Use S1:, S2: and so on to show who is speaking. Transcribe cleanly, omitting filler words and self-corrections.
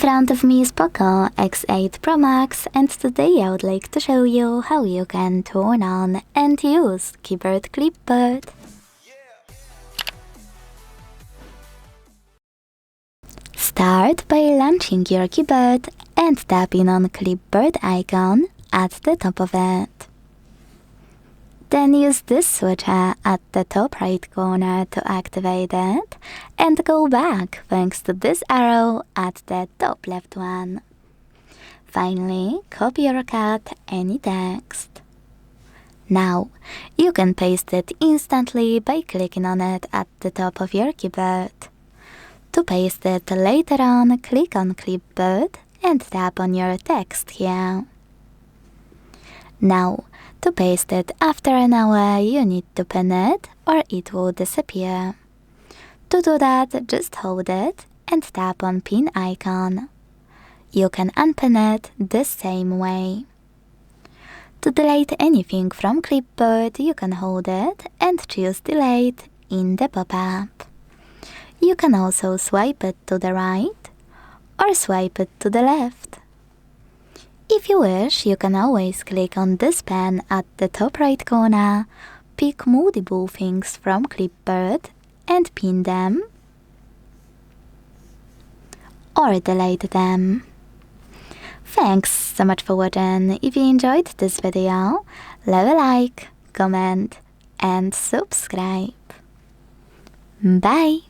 S1: front of me is POCO X8 Pro Max, and today I would like to show you how you can turn on and use Keyboard Clipboard. Start by launching your keyboard and tapping on clipboard icon at the top of it. Then use this switcher at the top right corner to activate it, and go back thanks to this arrow at the top left one. Finally, copy or cut any text. Now, you can paste it instantly by clicking on it at the top of your keyboard. To paste it later on, click on Clipboard and tap on your text here. Now, to paste it after an hour, you need to pin it or it will disappear. To do that, just hold it and tap on pin icon. You can unpin it the same way. To delete anything from Clipboard, you can hold it and choose Delete in the pop-up. You can also swipe it to the right or swipe it to the left. If you wish, you can always click on this pen at the top right corner, pick multiple things from Clipboard and pin them or delete them. Thanks so much for watching. If you enjoyed this video, leave a like, comment and subscribe. Bye!